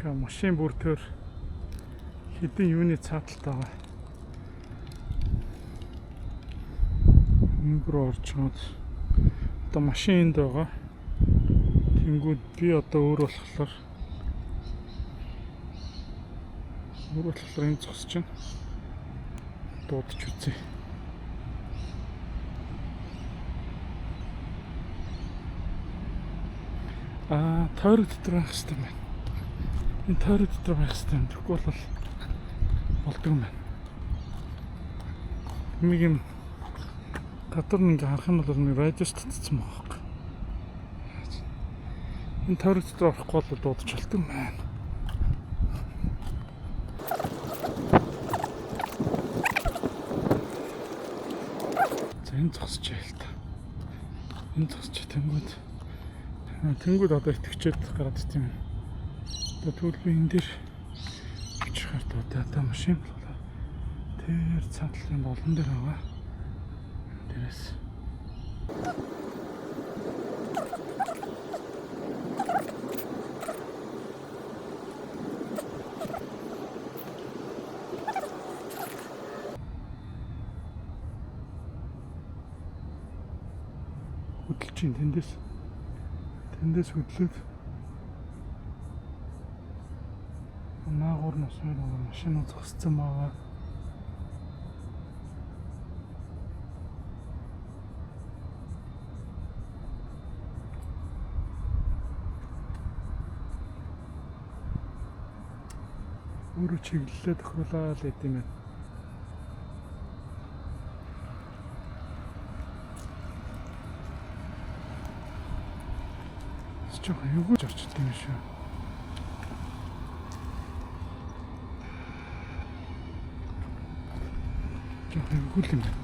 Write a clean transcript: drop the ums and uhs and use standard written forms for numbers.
Машин бүр төр хэдэн юуны цааталтай байгаа. Өнгөр орж чад. Одоо машинд байгаа. Тэнгүүд би одоо өөр болохоор энэ цус чинь дуудаж үзье. Тойрог дотор байх хэрэгтэй байна. Энэ тойрог дотор байх хэрэгтэй юм. Тэгэхгүй бол болдог юм байна. Нэг юм гадар нэг харах юм бол нэг радиус татсан байгаа. Энэ тойрог дотор орохгүй бол дуудаж болдог юм байна. За энэ зогсож байл та. Энэ зогсож тэнгүүд одоо итгэвчээд гараад ит юм. Одоо тэгвэл би энэ дээр очихаар одоо машин болоо. Тэр цаатлын болон дээр байгаа. Дээрээс хөдөлж чинь тэндээс хөдлөөд наагур нас машин зогссон байгаа. Өөрөө чиглэлээ тохиолоо л гэдэм юм. Жоохон юугаж орчдөг юм шүү. Жоохон юугул юм байна.